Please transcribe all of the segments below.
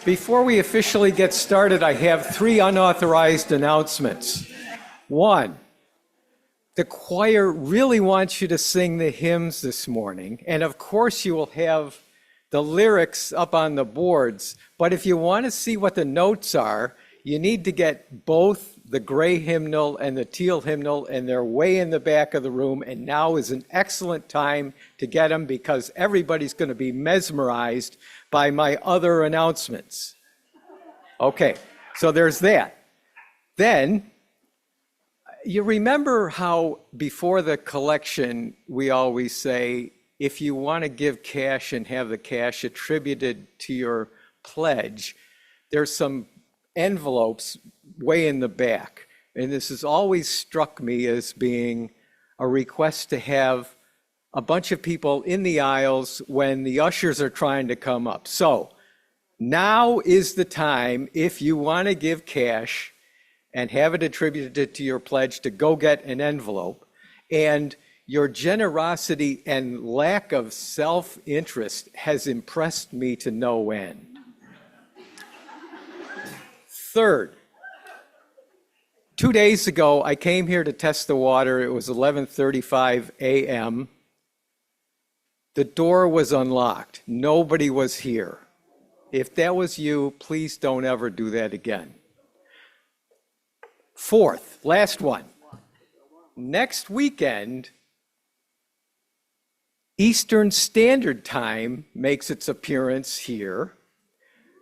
Before we officially get started, I have 3 unauthorized announcements. 1, the choir really wants you to sing the hymns this morning, and of course you will have the lyrics up on the boards, but if you want to see what the notes are, you need to get both the gray hymnal and the teal hymnal, and they're way in the back of the room, and now is an excellent time to get them because everybody's going to be mesmerized by my other announcements. Okay, so there's that. Then, you remember how before the collection, we always say, if you want to give cash and have the cash attributed to your pledge, there's some envelopes way in the back. And this has always struck me as being a request to have a bunch of people in the aisles when the ushers are trying to come up. So now is the time, if you want to give cash and have it attributed to your pledge, to go get an envelope. And your generosity and lack of self-interest has impressed me to no end. Third, 2 days ago, I came here to test the water. It was 11:35 a.m. The door was unlocked. Nobody was here. If that was you, please don't ever do that again. Fourth, last one. Next weekend, Eastern Standard Time makes its appearance here.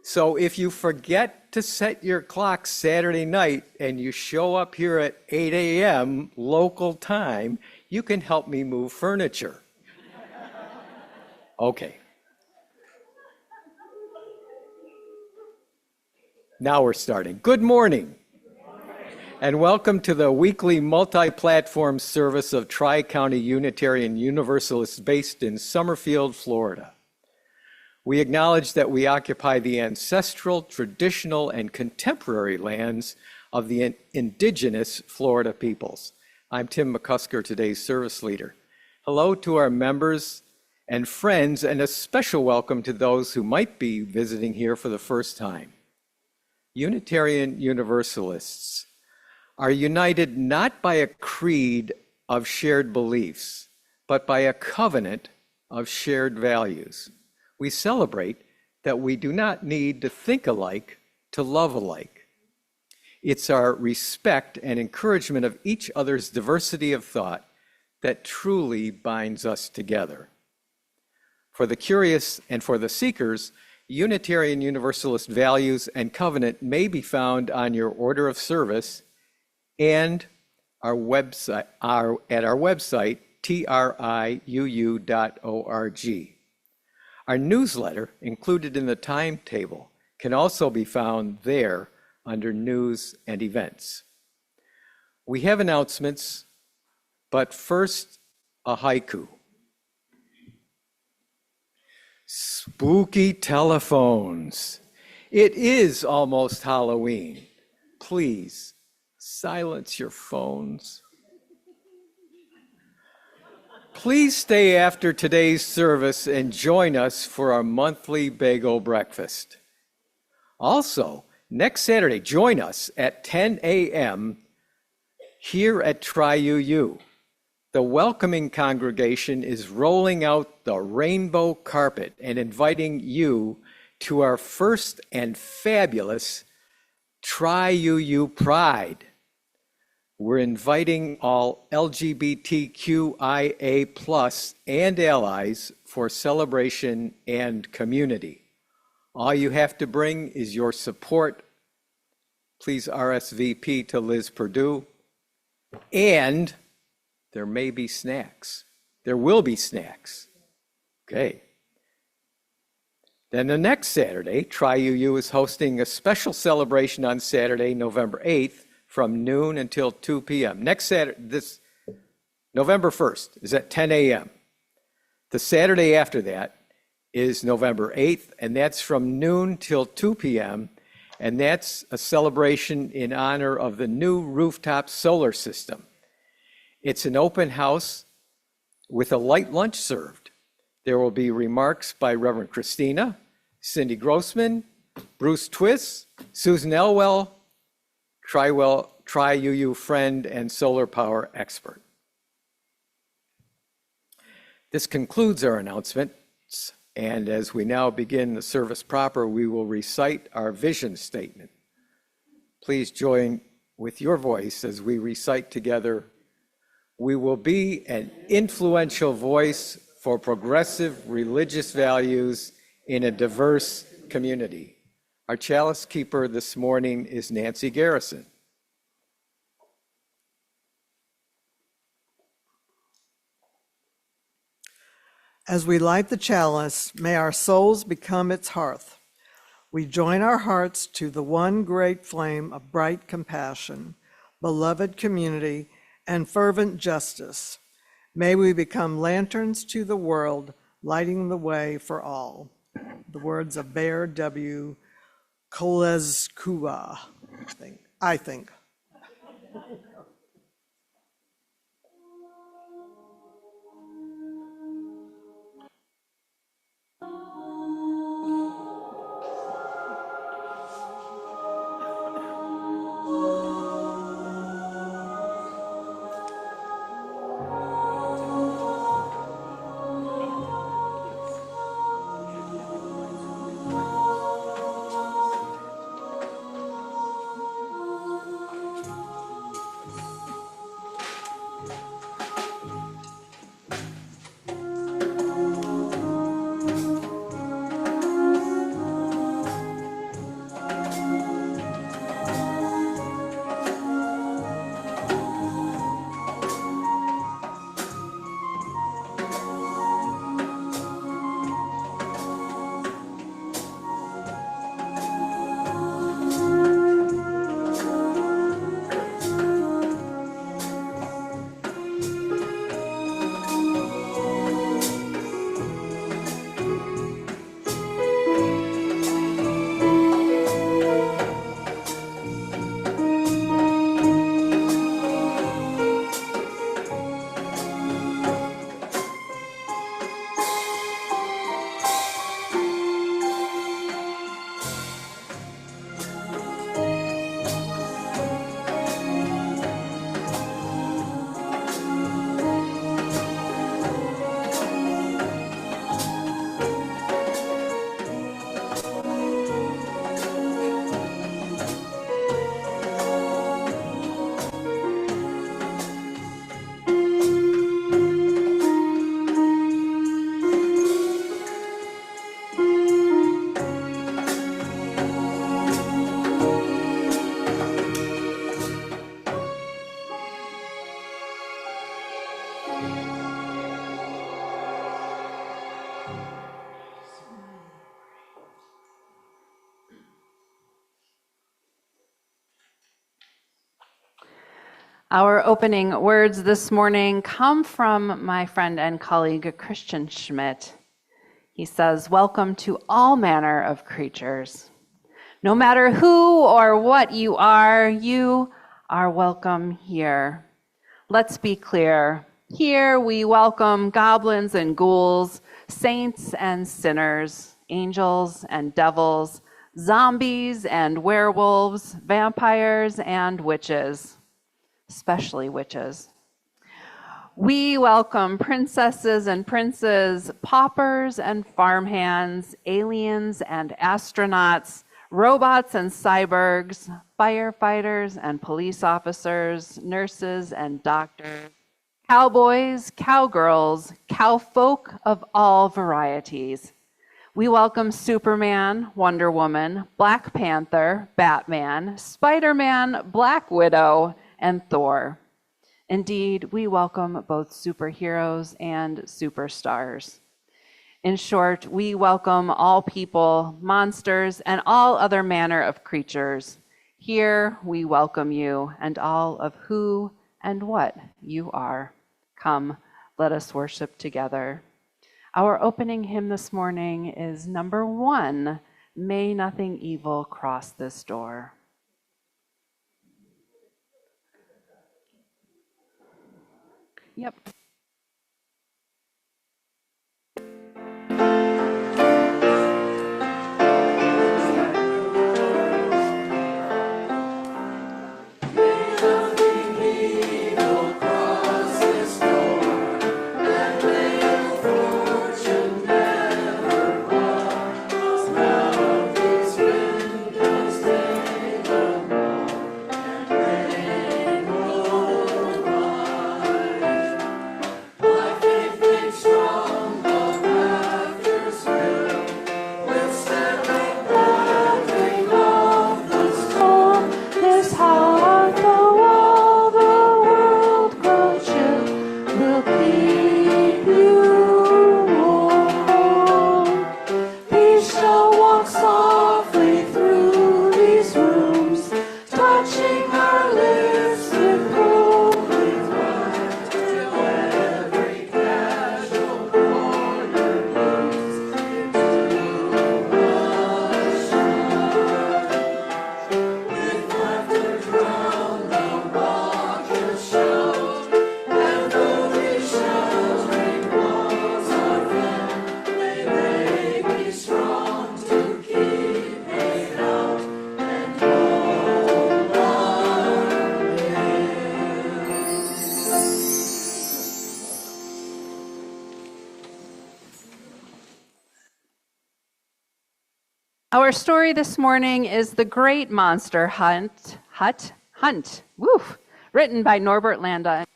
So if you forget to set your clock Saturday night and you show up here at 8 a.m. local time, you can help me move furniture. Okay. Now we're starting. Good morning, and welcome to the weekly multi-platform service of Tri-County Unitarian Universalists based in Summerfield, Florida. We acknowledge that we occupy the ancestral, traditional, and contemporary lands of the indigenous Florida peoples. I'm Tim McCusker, today's service leader. Hello to our members and friends, and a special welcome to those who might be visiting here for the first time. Unitarian Universalists are united not by a creed of shared beliefs, but by a covenant of shared values. We celebrate that we do not need to think alike to love alike. It's our respect and encouragement of each other's diversity of thought that truly binds us together. For the curious and for the seekers, Unitarian Universalist values and covenant may be found on your order of service and at our website, triuu.org. Our newsletter, included in the timetable, can also be found there under News and Events. We have announcements, but first, a haiku. Spooky telephones. It is almost Halloween. Please, silence your phones. Please stay after today's service and join us for our monthly bagel breakfast. Also, next Saturday, join us at 10 a.m. here at Tri-UU. The welcoming congregation is rolling out the rainbow carpet and inviting you to our first and fabulous Tri-UU Pride. We're inviting all LGBTQIA+ and allies for celebration and community. All you have to bring is your support. Please RSVP to Liz Perdue. And there may be snacks. There will be snacks. Okay. Then the next Saturday, Tri-UU is hosting a special celebration on Saturday, November 8th, from noon until 2 p.m. Next Saturday, this November 1st, is at 10 a.m. The Saturday after that is November 8th, and that's from noon till 2 p.m., and that's a celebration in honor of the new rooftop solar system. It's an open house with a light lunch served. There will be remarks by Reverend Kristina, Cindy Grossman, Bruce Twiss, Susan Elwell, Tri-UU friend and solar power expert. This concludes our announcements, and as we now begin the service proper, we will recite our vision statement. Please join with your voice as we recite together. We will be an influential voice for progressive religious values in a diverse community. Our chalice keeper this morning is Nancy Garrison. As we light the chalice, may our souls become its hearth. We join our hearts to the one great flame of bright compassion, beloved community, and fervent justice. May we become lanterns to the world, lighting the way for all. The words of Bear W. Koleskuwa, I think. Our opening words this morning come from my friend and colleague, Christian Schmidt. He says, "Welcome to all manner of creatures. No matter who or what you are welcome here. Let's be clear. Here we welcome goblins and ghouls, saints and sinners, angels and devils, zombies and werewolves, vampires and witches. Especially witches. We welcome princesses and princes, paupers and farmhands, aliens and astronauts, robots and cyborgs, firefighters and police officers, nurses and doctors, cowboys, cowgirls, cowfolk of all varieties. We welcome Superman, Wonder Woman, Black Panther, Batman, Spider-Man, Black Widow, and Thor. Indeed, we welcome both superheroes and superstars. In short, we welcome all people, monsters, and all other manner of creatures. Here we welcome you and all of who and what you are. Come, let us worship together. Our opening hymn this morning is number 1, May Nothing Evil Cross This Door. Yep. Our story this morning is The Great Monster Hunt, written by Norbert Landa and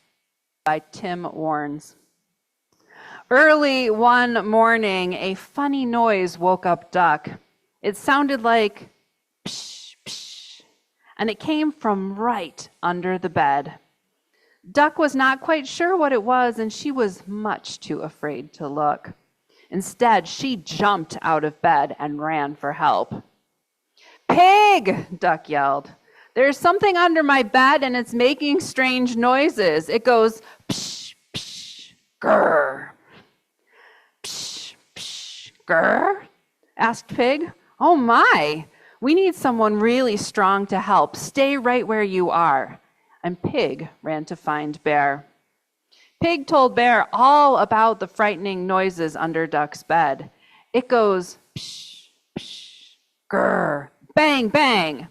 by Tim Warnes. Early one morning, a funny noise woke up Duck. It sounded like psh, psh, and it came from right under the bed. Duck was not quite sure what it was, and she was much too afraid to look. Instead, she jumped out of bed and ran for help. "Pig!" Duck yelled. "There's something under my bed and it's making strange noises. It goes psh, psh, grr." "Psh, psh, grr?" asked Pig. "Oh my, we need someone really strong to help. Stay right where you are." And Pig ran to find Bear. Pig told Bear all about the frightening noises under Duck's bed. It goes psh, psh, grr, bang, bang.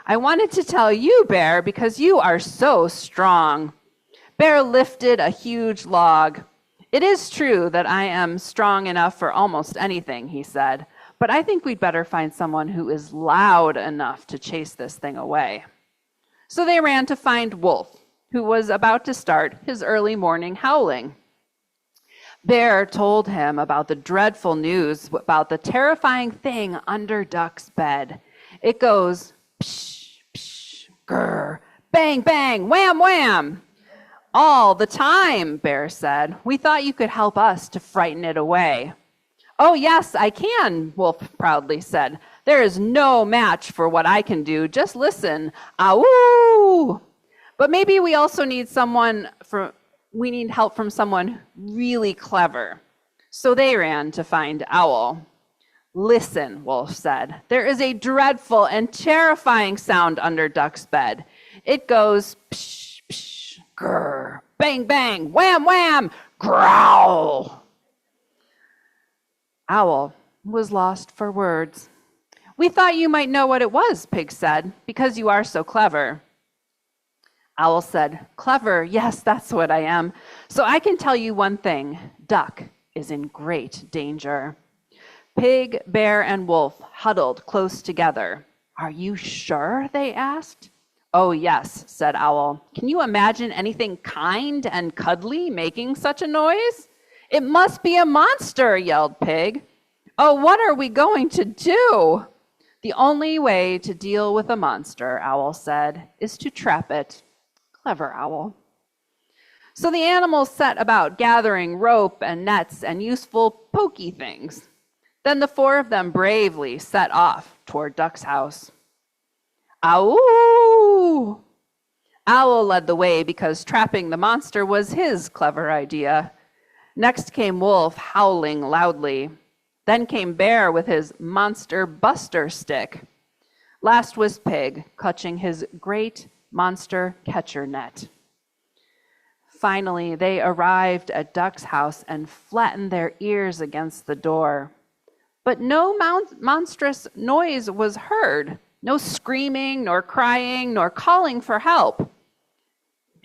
"I wanted to tell you, Bear, because you are so strong." Bear lifted a huge log. "It is true that I am strong enough for almost anything," he said, "but I think we'd better find someone who is loud enough to chase this thing away." So they ran to find Wolf, who was about to start his early morning howling. Bear told him about the dreadful news about the terrifying thing under Duck's bed. It goes psh, psh, grr, bang, bang, wham, wham. "All the time," Bear said. "We thought you could help us to frighten it away." "Oh, yes, I can," Wolf proudly said. "There is no match for what I can do. Just listen. Ow! But maybe we also need help from someone really clever." So they ran to find Owl. "Listen," Wolf said. "There is a dreadful and terrifying sound under Duck's bed. It goes psh, psh, grr, bang, bang, wham, wham, growl." Owl was lost for words. "We thought you might know what it was," Pig said, "because you are so clever." Owl said, "Clever, yes, that's what I am. So I can tell you one thing. Duck is in great danger." Pig, Bear, and Wolf huddled close together. "Are you sure?" they asked. "Oh, yes," said Owl. "Can you imagine anything kind and cuddly making such a noise?" "It must be a monster," yelled Pig. "Oh, what are we going to do?" "The only way to deal with a monster," Owl said, "is to trap it." Clever Owl. So the animals set about gathering rope and nets and useful pokey things. Then the four of them bravely set off toward Duck's house. "Ow!" Owl led the way because trapping the monster was his clever idea. Next came Wolf, howling loudly. Then came Bear with his monster buster stick. Last was Pig, clutching his great monster catcher net. Finally, they arrived at Duck's house and flattened their ears against the door. But no monstrous noise was heard. No screaming, nor crying, nor calling for help.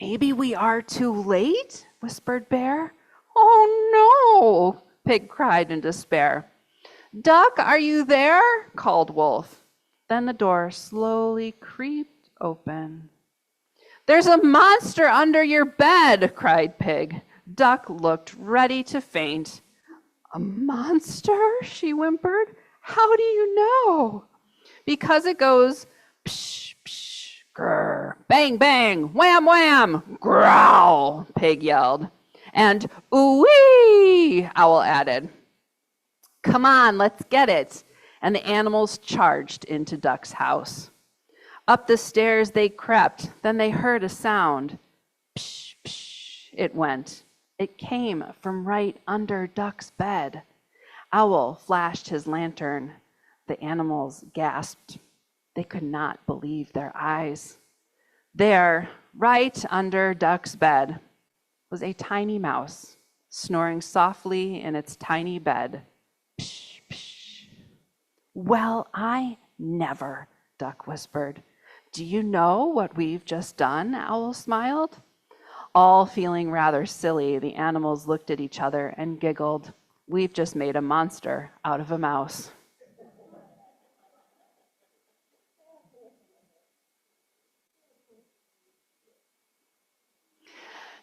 "Maybe we are too late?" whispered Bear. "Oh, no!" Pig cried in despair. "Duck, are you there?" called Wolf. Then the door slowly creaked open. "There's a monster under your bed!" cried Pig. Duck looked ready to faint. "A monster?" she whimpered. "How do you know?" "Because it goes psh, psh, grr, bang, bang, wham, wham, growl," Pig yelled. "And ooh-wee," Owl added. "Come on, let's get it." And the animals charged into Duck's house. Up the stairs they crept. Then they heard a sound. Psh, psh, it went. It came from right under Duck's bed. Owl flashed his lantern. The animals gasped. They could not believe their eyes. There, right under Duck's bed, was a tiny mouse, snoring softly in its tiny bed. Psh, psh. "Well, I never," Duck whispered. "Do you know what we've just done?" Owl smiled. All feeling rather silly, the animals looked at each other and giggled. "We've just made a monster out of a mouse."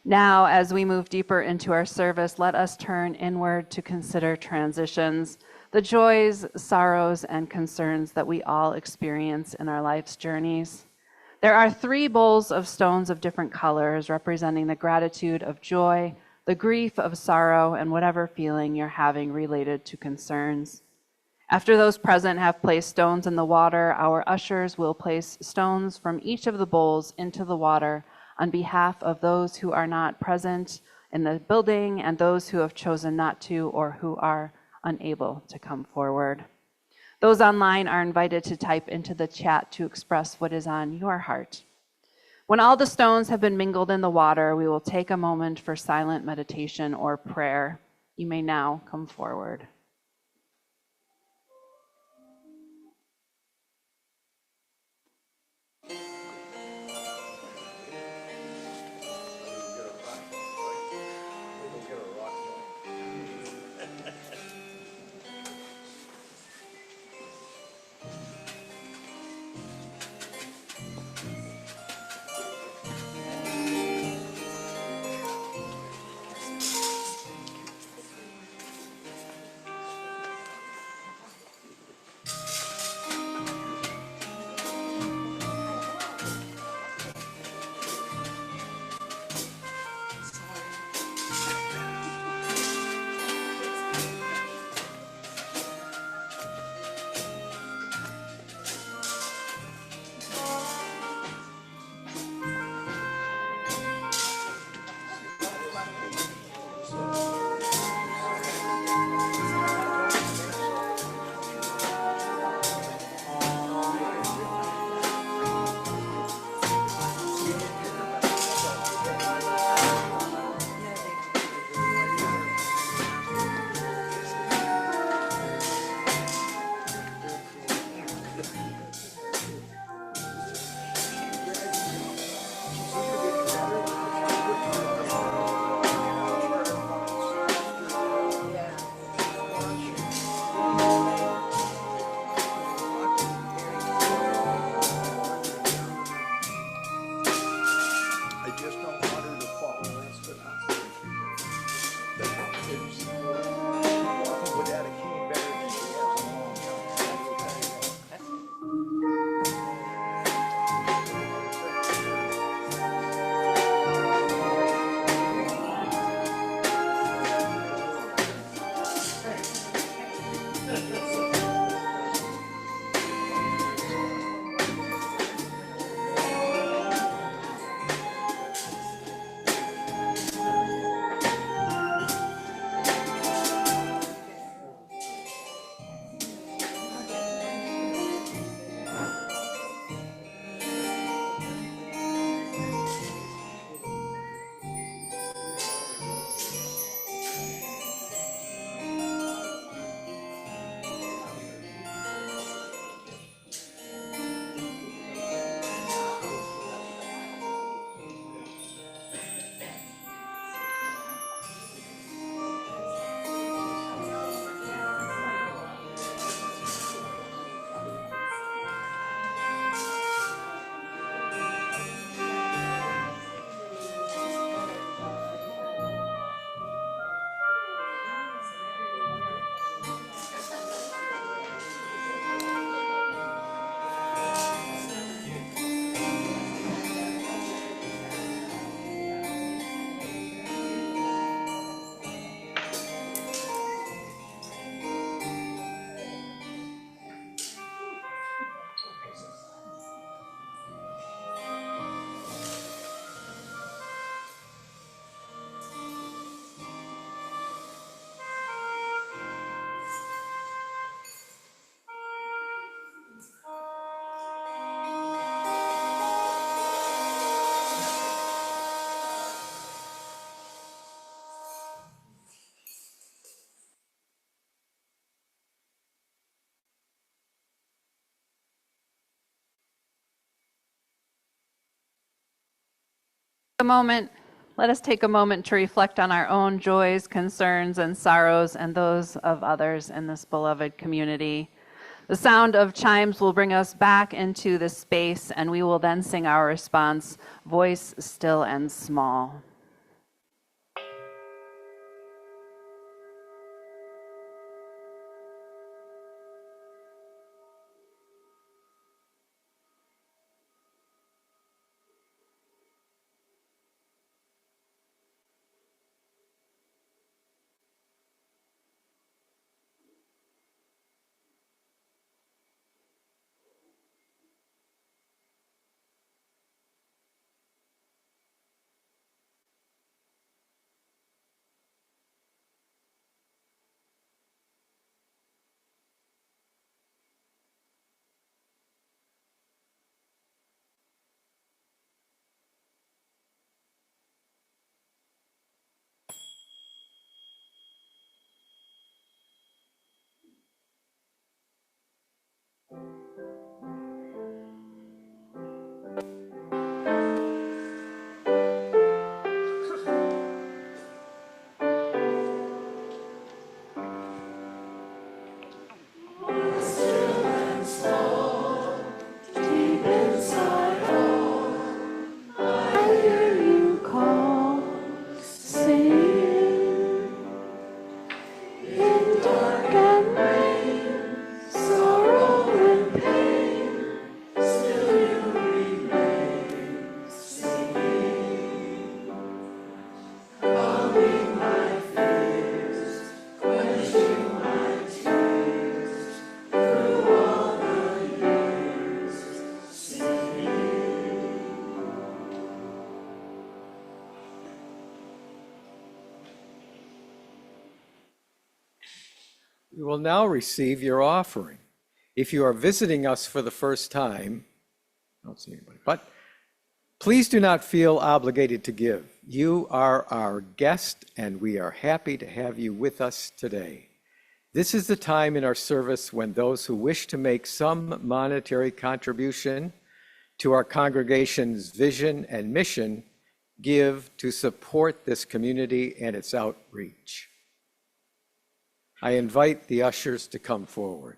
Now, as we move deeper into our service, let us turn inward to consider transitions, the joys, sorrows, and concerns that we all experience in our life's journeys. There are 3 bowls of stones of different colors representing the gratitude of joy, the grief of sorrow, and whatever feeling you're having related to concerns. After those present have placed stones in the water, our ushers will place stones from each of the bowls into the water on behalf of those who are not present in the building and those who have chosen not to or who are unable to come forward. Those online are invited to type into the chat to express what is on your heart. When all the stones have been mingled in the water, we will take a moment for silent meditation or prayer. You may now come forward. Let us take a moment to reflect on our own joys, concerns, and sorrows, and those of others in this beloved community. The sound of chimes will bring us back into the space, and we will then sing our response, Voice Still and Small. In dark and rain, sorrow and pain, still you remain singing, calming my fears, quenching my tears, through all the years, singing. You will now receive your offering. If you are visiting us for the first time, I don't see anybody, but please do not feel obligated to give. You are our guest, and we are happy to have you with us today. This is the time in our service when those who wish to make some monetary contribution to our congregation's vision and mission give to support this community and its outreach. I invite the ushers to come forward.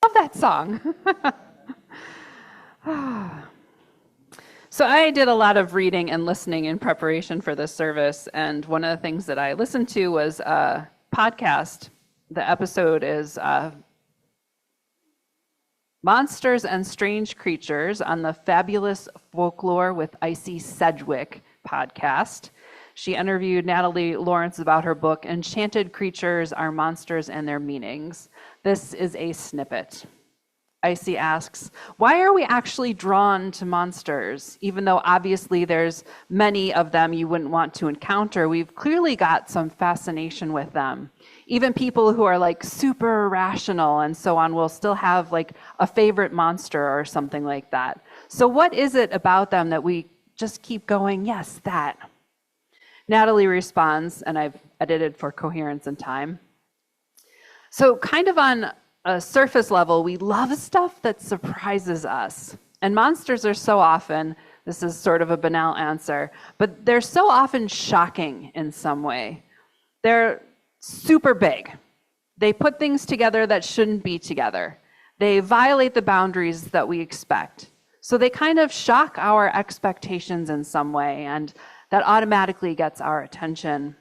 Love that song. So I did a lot of reading and listening in preparation for this service, and one of the things that I listened to was a podcast. The episode is Monsters and Strange Creatures on the Fabulous Folklore with Icy Sedgwick podcast. She interviewed Natalie Lawrence about her book, Enchanted Creatures Are Monsters and Their Meanings. This is a snippet. Icy asks, why are we actually drawn to monsters? Even though obviously there's many of them you wouldn't want to encounter, we've clearly got some fascination with them. Even people who are like super rational and so on will still have like a favorite monster or something like that. So what is it about them that we just keep going, yes, that? Natalie responds, and I've edited for coherence and time. So kind of on a surface level, we love stuff that surprises us. And monsters are so often, this is sort of a banal answer, but they're so often shocking in some way. They're super big. They put things together that shouldn't be together. They violate the boundaries that we expect. So they kind of shock our expectations in some way, and that automatically gets our attention.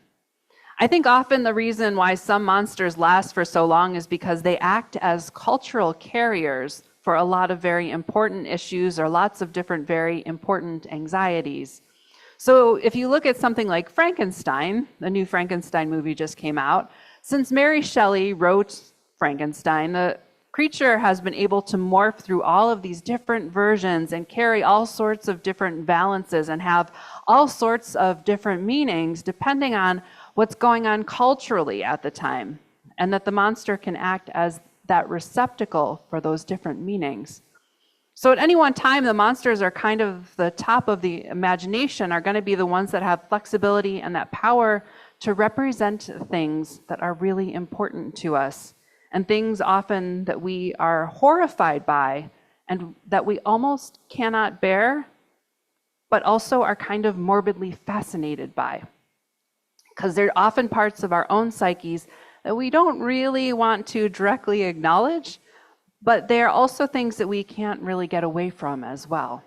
I think often the reason why some monsters last for so long is because they act as cultural carriers for a lot of very important issues or lots of different very important anxieties. So if you look at something like Frankenstein, the new Frankenstein movie just came out, since Mary Shelley wrote Frankenstein, the creature has been able to morph through all of these different versions and carry all sorts of different balances and have all sorts of different meanings depending on what's going on culturally at the time, and that the monster can act as that receptacle for those different meanings. So at any one time, the monsters are kind of the top of the imagination, are going to be the ones that have flexibility and that power to represent things that are really important to us, and things often that we are horrified by and that we almost cannot bear, but also are kind of morbidly fascinated by. Because they're often parts of our own psyches that we don't really want to directly acknowledge, but they're also things that we can't really get away from as well.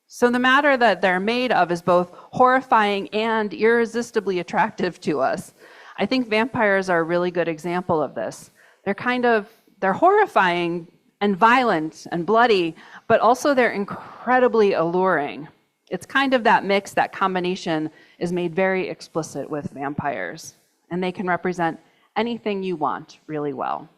So the matter that they're made of is both horrifying and irresistibly attractive to us. I think vampires are a really good example of this. They're horrifying and violent and bloody, but also they're incredibly alluring. It's kind of that mix, that combination is made very explicit with vampires, and they can represent anything you want really well.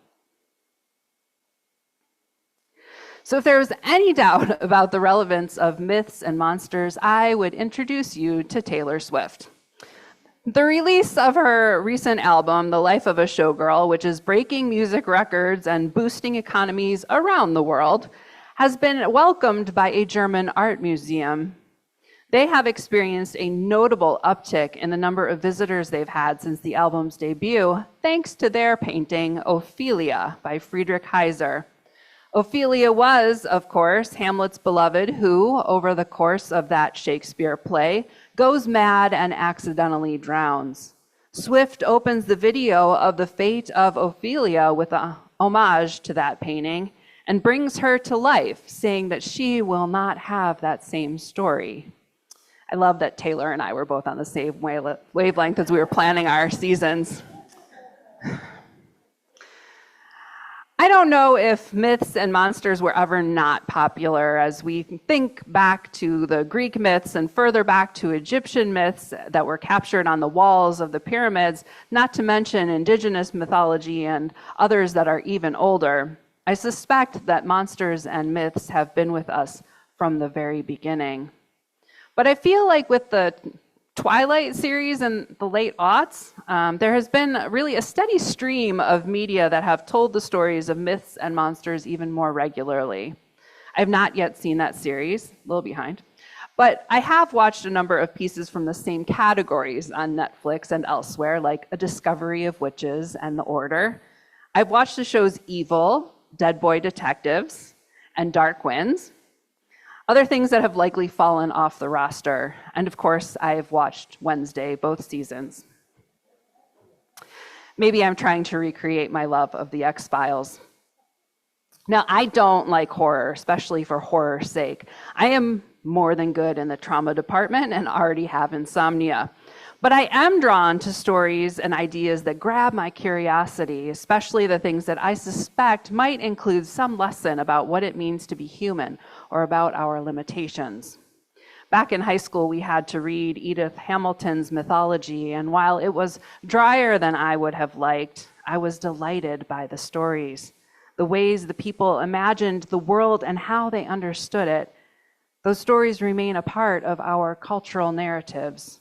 So if there was any doubt about the relevance of myths and monsters, I would introduce you to Taylor Swift. The release of her recent album, The Life of a Showgirl, which is breaking music records and boosting economies around the world, has been welcomed by a German art museum. They have experienced a notable uptick in the number of visitors they've had since the album's debut, thanks to their painting, Ophelia, by Friedrich Heiser. Ophelia was, of course, Hamlet's beloved, who, over the course of that Shakespeare play, goes mad and accidentally drowns. Swift opens the video of the fate of Ophelia with a homage to that painting and brings her to life, saying that she will not have that same story. I love that Taylor and I were both on the same wavelength as we were planning our seasons. I don't know if myths and monsters were ever not popular, as we think back to the Greek myths and further back to Egyptian myths that were captured on the walls of the pyramids, not to mention indigenous mythology and others that are even older. I suspect that monsters and myths have been with us from the very beginning. But I feel like with the Twilight series in the late aughts, there has been really a steady stream of media that have told the stories of myths and monsters even more regularly. I have not yet seen that series, a little behind, but I have watched a number of pieces from the same categories on Netflix and elsewhere, like A Discovery of Witches and The Order. I've watched the shows Evil, Dead Boy Detectives, and Dark Winds. Other things that have likely fallen off the roster, and of course, I've watched Wednesday, both seasons. Maybe I'm trying to recreate my love of the X-Files. Now, I don't like horror, especially for horror's sake. I am more than good in the trauma department and already have insomnia. But I am drawn to stories and ideas that grab my curiosity, especially the things that I suspect might include some lesson about what it means to be human or about our limitations. Back in high school, we had to read Edith Hamilton's mythology, and while it was drier than I would have liked, I was delighted by the stories. The ways the people imagined the world and how they understood it. Those stories remain a part of our cultural narratives.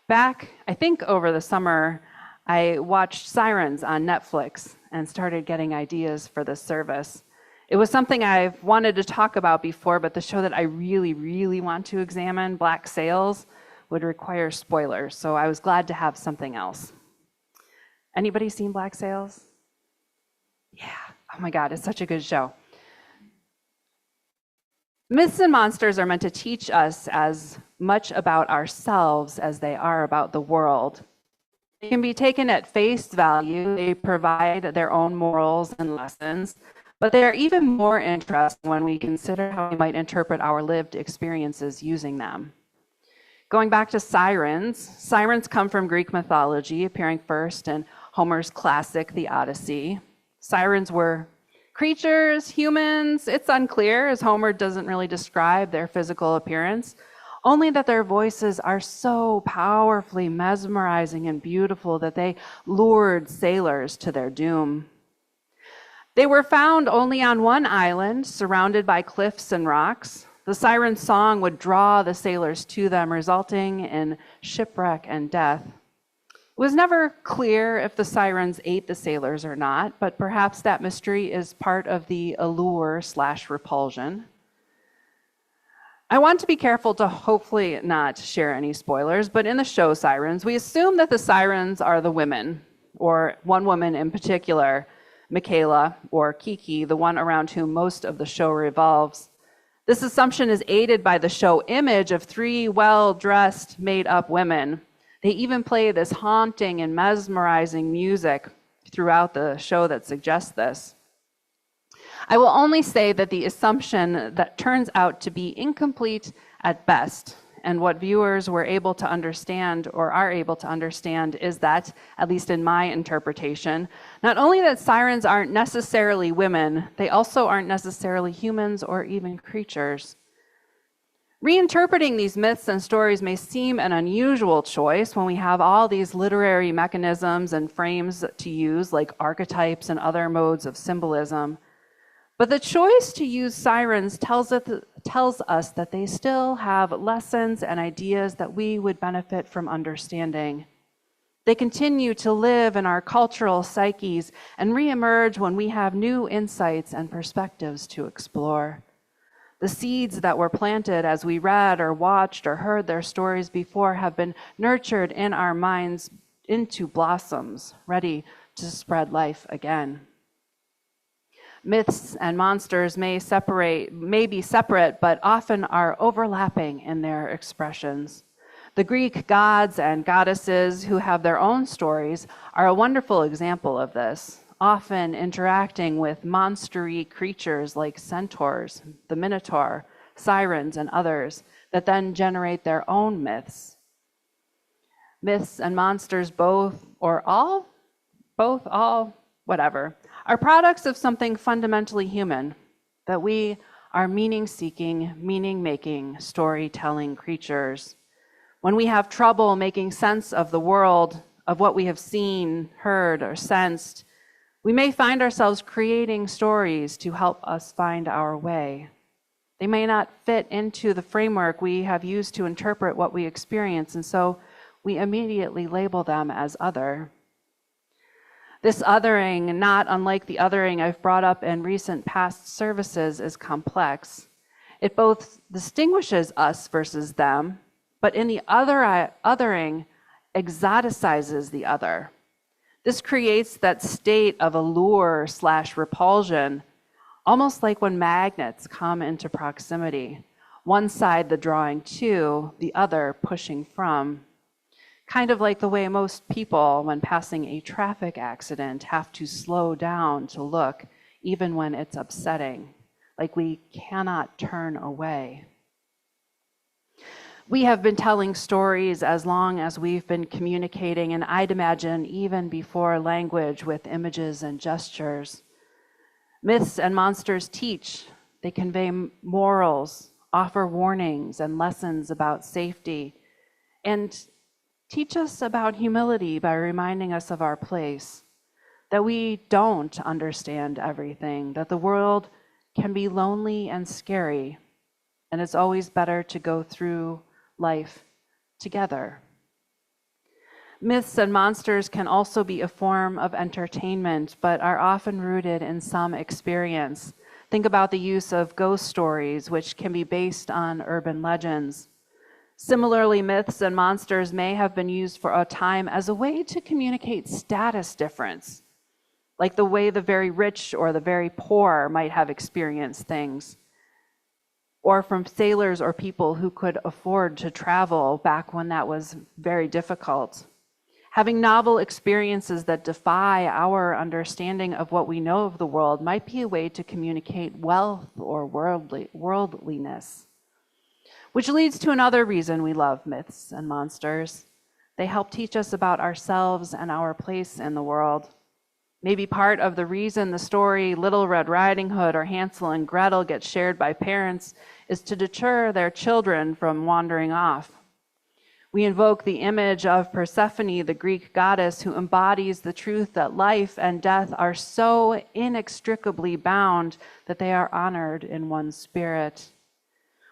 Back, I think over the summer, I watched Sirens on Netflix and started getting ideas for this service. It was something I've wanted to talk about before, but the show that I really, really want to examine, Black Sails, would require spoilers, so I was glad to have something else. Anybody seen Black Sails? Yeah, oh my God, it's such a good show. Myths and monsters are meant to teach us as much about ourselves as they are about the world. They can be taken at face value. They provide their own morals and lessons, but they are even more interesting when we consider how we might interpret our lived experiences using them. Going back to sirens, sirens come from Greek mythology, appearing first in Homer's classic, The Odyssey. Sirens were creatures, humans, it's unclear, as Homer doesn't really describe their physical appearance, only that their voices are so powerfully mesmerizing and beautiful that they lured sailors to their doom. They were found only on one island, surrounded by cliffs and rocks. The siren's song would draw the sailors to them, resulting in shipwreck and death. It was never clear if the sirens ate the sailors or not, but perhaps that mystery is part of the allure/repulsion. I want to be careful to hopefully not share any spoilers, but in the show Sirens, we assume that the sirens are the women, or one woman in particular, Michaela, or Kiki, the one around whom most of the show revolves. This assumption is aided by the show image of three well-dressed, made-up women. They even play this haunting and mesmerizing music throughout the show that suggests this. I will only say that the assumption that turns out to be incomplete at best, and what viewers were able to understand or are able to understand is that, at least in my interpretation, not only that sirens aren't necessarily women, they also aren't necessarily humans or even creatures. Reinterpreting these myths and stories may seem an unusual choice when we have all these literary mechanisms and frames to use, like archetypes and other modes of symbolism. But the choice to use sirens tells us that they still have lessons and ideas that we would benefit from understanding. They continue to live in our cultural psyches and reemerge when we have new insights and perspectives to explore. The seeds that were planted as we read or watched or heard their stories before have been nurtured in our minds into blossoms, ready to spread life again. Myths and monsters may be separate, but often are overlapping in their expressions. The Greek gods and goddesses who have their own stories are a wonderful example of this, often interacting with monster-y creatures like centaurs, the Minotaur, sirens, and others that then generate their own myths. Myths and monsters whatever, are products of something fundamentally human, that we are meaning-seeking, meaning-making, storytelling creatures. When we have trouble making sense of the world, of what we have seen, heard, or sensed, we may find ourselves creating stories to help us find our way. They may not fit into the framework we have used to interpret what we experience, and so we immediately label them as other. This othering, not unlike the othering I've brought up in recent past services, is complex. It both distinguishes us versus them, but in the othering, exoticizes the other. This creates that state of allure/repulsion, almost like when magnets come into proximity, one side the drawing to, the other pushing from. Kind of like the way most people, when passing a traffic accident, have to slow down to look, even when it's upsetting, like we cannot turn away. We have been telling stories as long as we've been communicating, and I'd imagine even before language, with images and gestures. Myths and monsters teach. They convey morals, offer warnings and lessons about safety, and teach us about humility by reminding us of our place, that we don't understand everything, that the world can be lonely and scary, and it's always better to go through life together. Myths and monsters can also be a form of entertainment, but are often rooted in some experience. Think about the use of ghost stories, which can be based on urban legends. Similarly, myths and monsters may have been used for a time as a way to communicate status difference, like the way the very rich or the very poor might have experienced things, or from sailors or people who could afford to travel back when that was very difficult. Having novel experiences that defy our understanding of what we know of the world might be a way to communicate wealth or worldliness. Which leads to another reason we love myths and monsters. They help teach us about ourselves and our place in the world. Maybe part of the reason the story Little Red Riding Hood or Hansel and Gretel gets shared by parents is to deter their children from wandering off. We invoke the image of Persephone, the Greek goddess, who embodies the truth that life and death are so inextricably bound that they are honored in one spirit.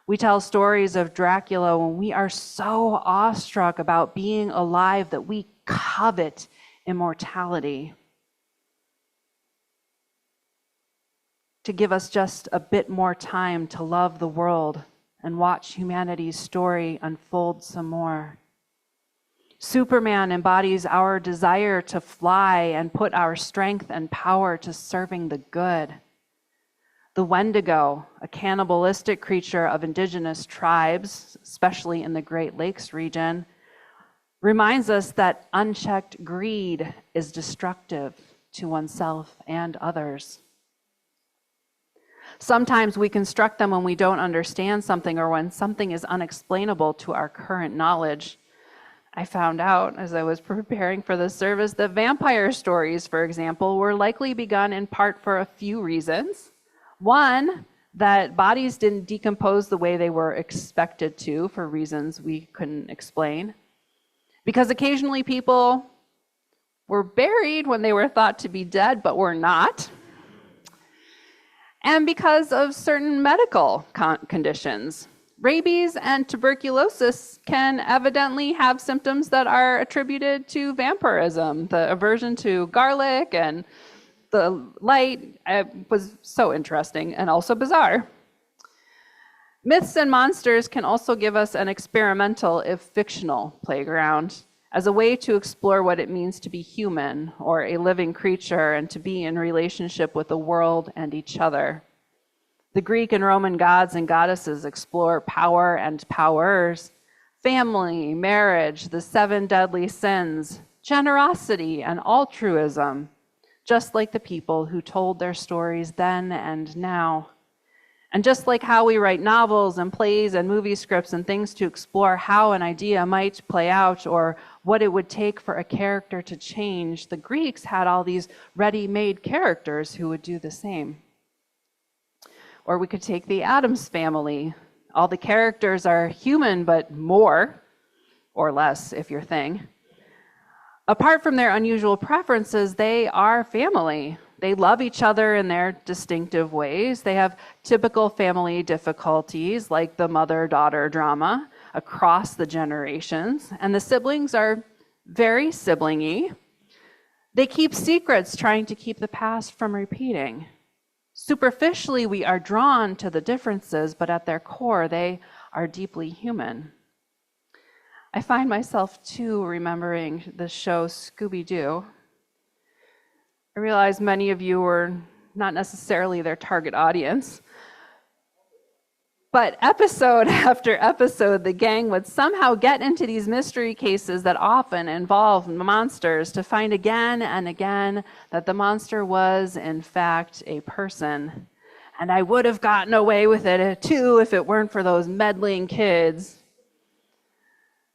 We tell stories of Dracula when we are so awestruck about being alive that we covet immortality. To give us just a bit more time to love the world and watch humanity's story unfold some more. Superman embodies our desire to fly and put our strength and power to serving the good. The Wendigo, a cannibalistic creature of indigenous tribes, especially in the Great Lakes region, reminds us that unchecked greed is destructive to oneself and others. Sometimes we construct them when we don't understand something or when something is unexplainable to our current knowledge. I found out as I was preparing for this service that vampire stories, for example, were likely begun in part for a few reasons. One, that bodies didn't decompose the way they were expected to for reasons we couldn't explain. Because occasionally people were buried when they were thought to be dead but were not. And because of certain medical conditions. Rabies and tuberculosis can evidently have symptoms that are attributed to vampirism. The aversion to garlic and the light was so interesting and also bizarre. Myths and monsters can also give us an experimental, if fictional, playground as a way to explore what it means to be human or a living creature and to be in relationship with the world and each other. The Greek and Roman gods and goddesses explore power and powers, family, marriage, the 7 deadly sins, generosity, and altruism, just like the people who told their stories then and now. And just like how we write novels and plays and movie scripts and things to explore how an idea might play out or what it would take for a character to change, the Greeks had all these ready-made characters who would do the same. Or we could take the Addams family. All the characters are human, but more or less, if your thing. Apart from their unusual preferences, they are family. They love each other in their distinctive ways. They have typical family difficulties, like the mother-daughter drama across the generations. And the siblings are very sibling-y. They keep secrets, trying to keep the past from repeating. Superficially, we are drawn to the differences, but at their core, they are deeply human. I find myself, too, remembering the show Scooby-Doo. I realize many of you were not necessarily their target audience, but episode after episode, the gang would somehow get into these mystery cases that often involve monsters to find again and again that the monster was, in fact, a person. And I would have gotten away with it, too, if it weren't for those meddling kids.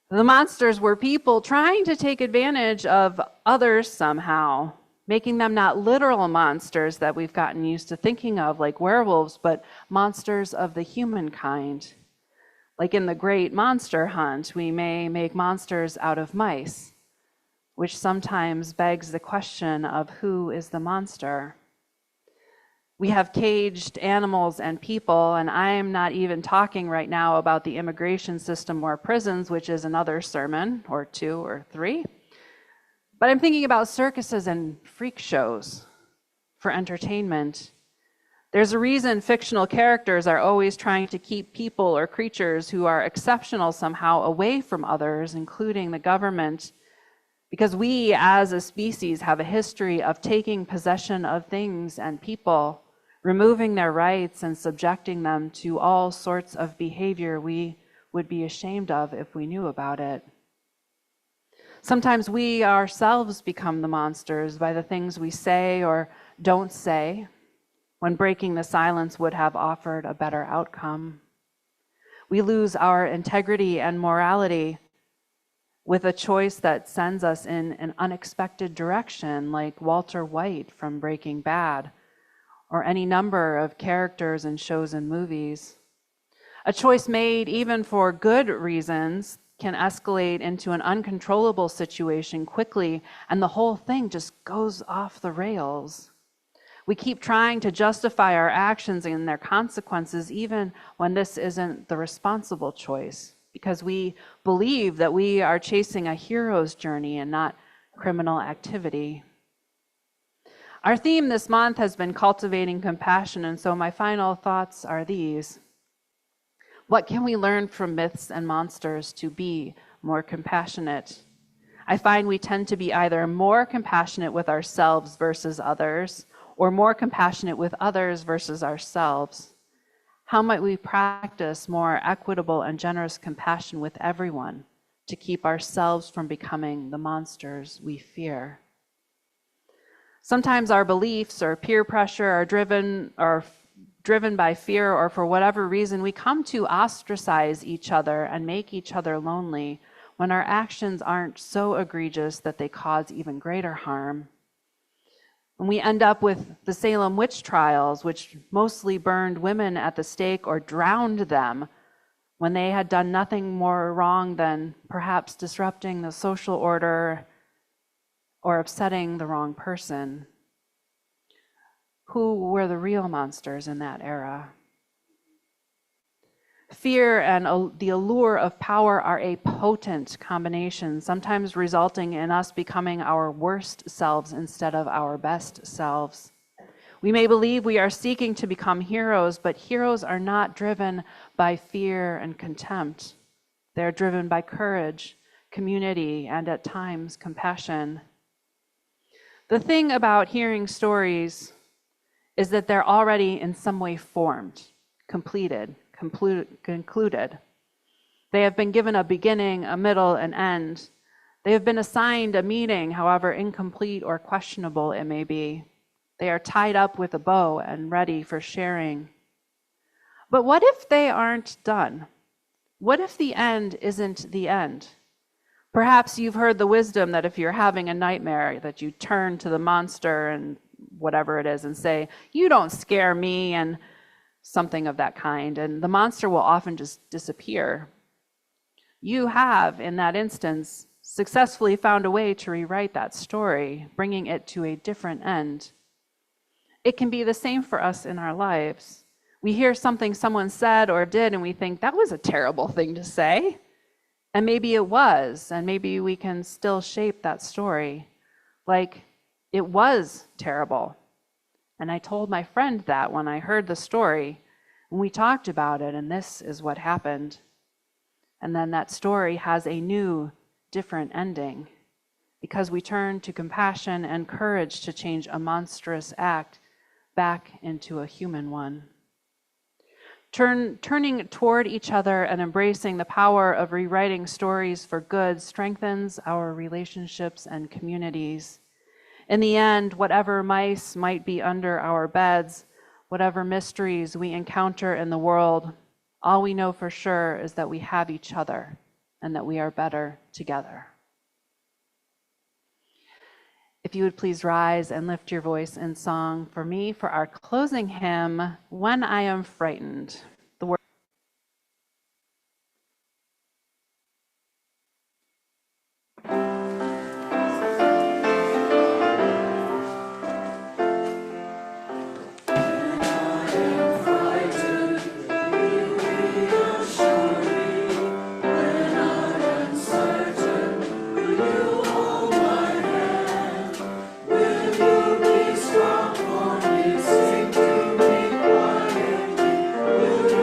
The monsters were people trying to take advantage of others somehow, making them not literal monsters that we've gotten used to thinking of, like werewolves, but monsters of the humankind. Like in the Great Monster Hunt, we may make monsters out of mice, which sometimes begs the question of who is the monster. We have caged animals and people, and I'm not even talking right now about the immigration system or prisons, which is another sermon, or 2 or 3. But I'm thinking about circuses and freak shows for entertainment. There's a reason fictional characters are always trying to keep people or creatures who are exceptional somehow away from others, including the government, because we as a species have a history of taking possession of things and people, removing their rights and subjecting them to all sorts of behavior we would be ashamed of if we knew about it. Sometimes we ourselves become the monsters by the things we say or don't say, when breaking the silence would have offered a better outcome. We lose our integrity and morality with a choice that sends us in an unexpected direction, like Walter White from Breaking Bad, or any number of characters in shows and movies. A choice made even for good reasons can escalate into an uncontrollable situation quickly, and the whole thing just goes off the rails. We keep trying to justify our actions and their consequences, even when this isn't the responsible choice, because we believe that we are chasing a hero's journey and not criminal activity. Our theme this month has been cultivating compassion, and so my final thoughts are these. What can we learn from myths and monsters to be more compassionate? I find we tend to be either more compassionate with ourselves versus others, or more compassionate with others versus ourselves. How might we practice more equitable and generous compassion with everyone to keep ourselves from becoming the monsters we fear? Sometimes our beliefs or peer pressure are driven by fear, or for whatever reason, we come to ostracize each other and make each other lonely when our actions aren't so egregious that they cause even greater harm. And we end up with the Salem witch trials, which mostly burned women at the stake or drowned them when they had done nothing more wrong than perhaps disrupting the social order or upsetting the wrong person. Who were the real monsters in that era? Fear and the allure of power are a potent combination, sometimes resulting in us becoming our worst selves instead of our best selves. We may believe we are seeking to become heroes, but heroes are not driven by fear and contempt. They're driven by courage, community, and at times compassion. The thing about hearing stories is that they're already in some way formed, completed, concluded. They have been given a beginning, a middle, an end. They have been assigned a meaning, however incomplete or questionable it may be. They are tied up with a bow and ready for sharing. But what if they aren't done? What if the end isn't the end? Perhaps you've heard the wisdom that if you're having a nightmare, that you turn to the monster and whatever it is and say, "You don't scare me," and something of that kind, and the monster will often just disappear. You have, in that instance, successfully found a way to rewrite that story, bringing it to a different end. It can be the same for us in our lives. We hear something someone said or did, and we think, that was a terrible thing to say. And maybe it was, and maybe we can still shape that story. Like, it was terrible. And I told my friend that when I heard the story, and we talked about it, and this is what happened. And then that story has a new, different ending, because we turn to compassion and courage to change a monstrous act back into a human one. Turning toward each other and embracing the power of rewriting stories for good strengthens our relationships and communities. In the end, whatever mice might be under our beds, whatever mysteries we encounter in the world, all we know for sure is that we have each other and that we are better together. If you would please rise and lift your voice in song for me for our closing hymn, When I Am Frightened. Strong for me, sing to me quietly.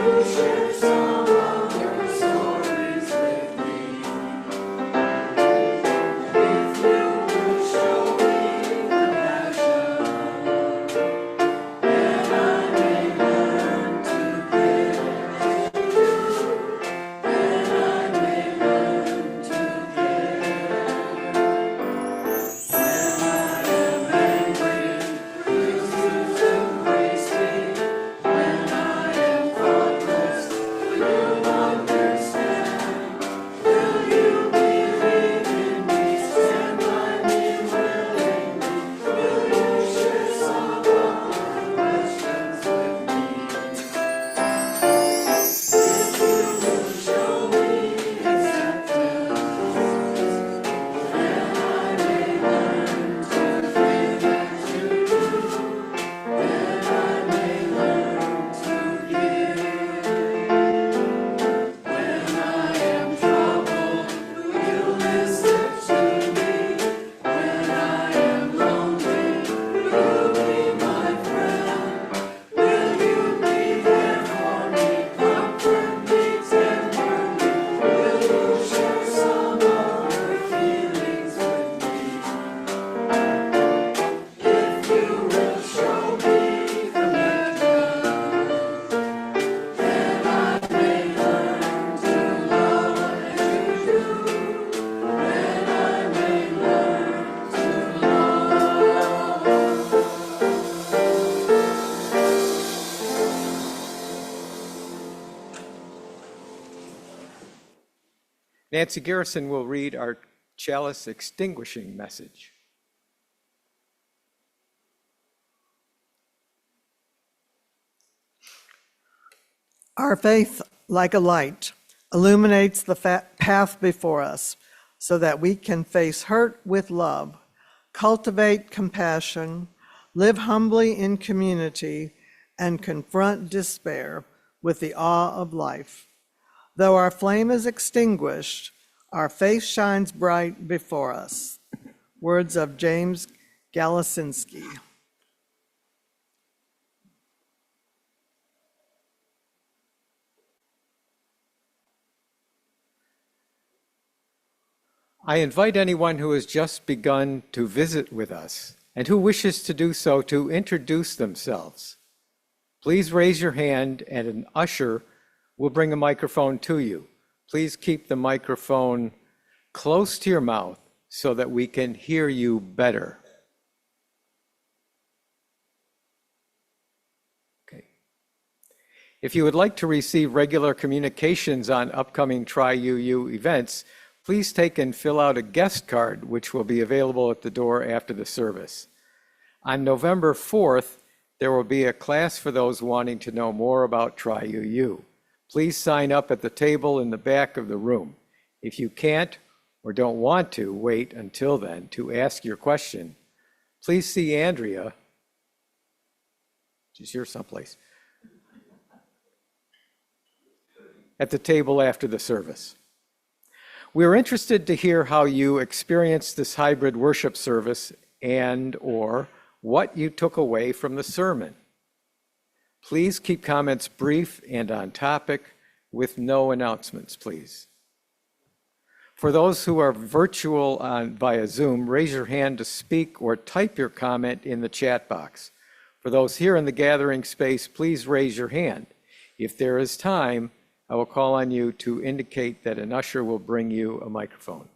Nancy Garrison will read our chalice extinguishing message. Our faith, like a light, illuminates the path before us so that we can face hurt with love, cultivate compassion, live humbly in community, and confront despair with the awe of life. Though our flame is extinguished, our faith shines bright before us. Words of James Galasinski. I invite anyone who has just begun to visit with us and who wishes to do so to introduce themselves. Please raise your hand and an usher will bring a microphone to you. Please keep the microphone close to your mouth so that we can hear you better. Okay. If you would like to receive regular communications on upcoming Try UU events, please take and fill out a guest card, which will be available at the door after the service. On November 4th, there will be a class for those wanting to know more about Try UU. Please sign up at the table in the back of the room. If you can't or don't want to wait until then to ask your question, please see Andrea, she's here someplace, at the table after the service. We are interested to hear how you experienced this hybrid worship service and/or what you took away from the sermon. Please keep comments brief and on topic with no announcements, please. For those who are virtual via Zoom, raise your hand to speak or type your comment in the chat box. For those here in the gathering space, please raise your hand. If there is time, I will call on you to indicate that an usher will bring you a microphone.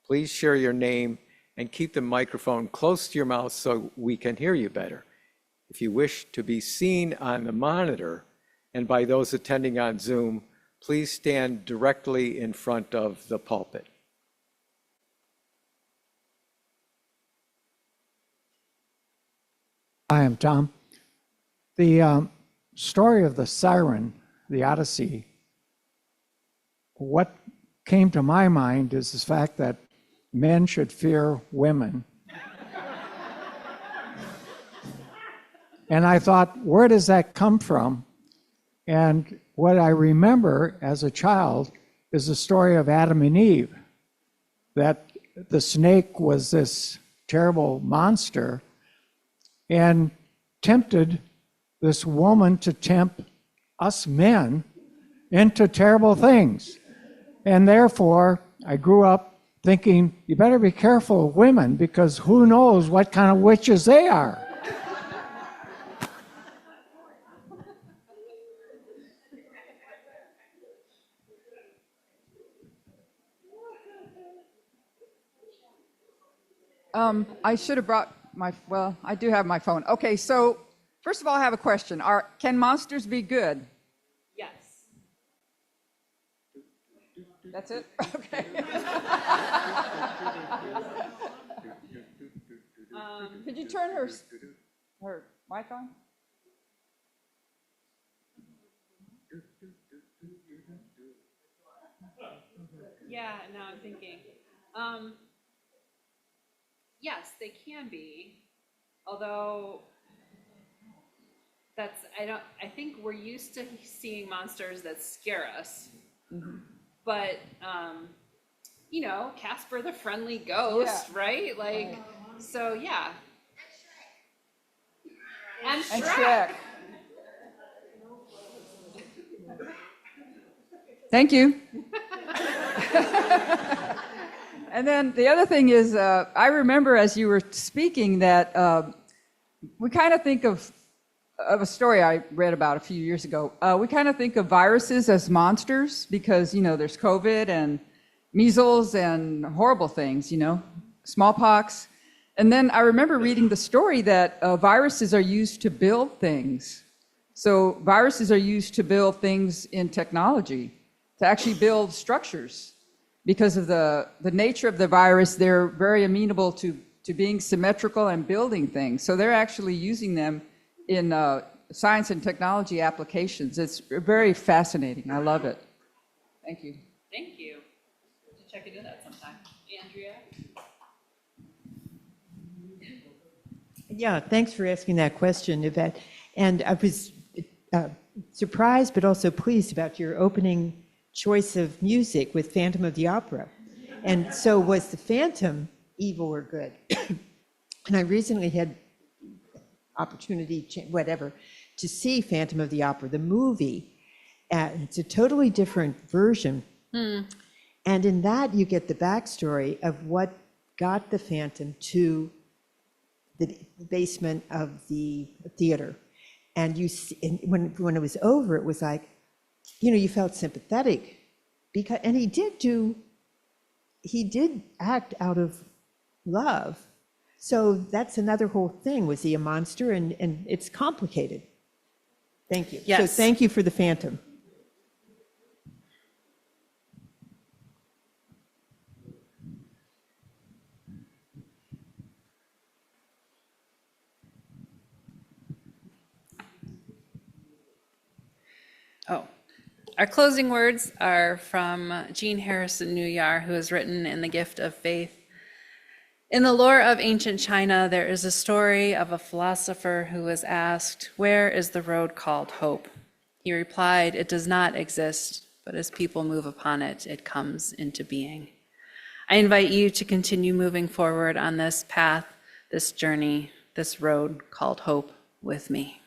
Please share your name and keep the microphone close to your mouth so we can hear you better. If you wish to be seen on the monitor and by those attending on Zoom, please stand directly in front of the pulpit. Hi, I'm Tom. The story of the siren, the Odyssey, what came to my mind is the fact that men should fear women. And I thought, where does that come from? And what I remember as a child is the story of Adam and Eve, that the snake was this terrible monster and tempted this woman to tempt us men into terrible things. And therefore, I grew up thinking, you better be careful of women because who knows what kind of witches they are. I should have brought I do have my phone. Okay, so first of all, I have a question. Can monsters be good? Yes. That's it? Okay. Could you turn her mic on? Yeah, now I'm thinking. Yes, they can be, although I think we're used to seeing monsters that scare us. Mm-hmm. But, Casper the Friendly Ghost, yeah. Right? Like, so yeah. And Shrek. Thank you. And then the other thing is, I remember as you were speaking that we kind of think of a story I read about a few years ago. We kind of think of viruses as monsters because, there's COVID and measles and horrible things, smallpox. And then I remember reading the story that viruses are used to build things. So viruses are used to build things in technology, to actually build structures. because of the nature of the virus, they're very amenable to being symmetrical and building things. So they're actually using them in science and technology applications. It's very fascinating. I love it. Thank you. Thank you. We'll check into that sometime. Andrea? Yeah, thanks for asking that question, Yvette. And I was surprised but also pleased about your opening choice of music with Phantom of the Opera. And so was the Phantom evil or good? And I recently had opportunity, whatever, to see Phantom of the Opera, the movie. It's a totally different version. And in that, you get the backstory of what got the Phantom to the basement of the theater. And and when it was over, it was like, you felt sympathetic and he did act out of love. So that's another whole thing. Was he a monster? And it's complicated. Thank you. Yes. So thank you for the Phantom. Oh, our closing words are from Jean Harrison Newyar, who has written in The Gift of Faith. In the lore of ancient China, there is a story of a philosopher who was asked, "Where is the road called hope?" He replied, "It does not exist, but as people move upon it, it comes into being." I invite you to continue moving forward on this path, this journey, this road called hope with me.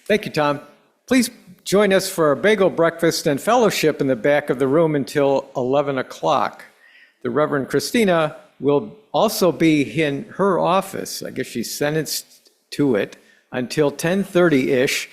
Thank you, Tom. Please join us for a bagel breakfast and fellowship in the back of the room until 11 o'clock. The Reverend Kristina will also be in her office. I guess she's sentenced to it until 10:30-ish.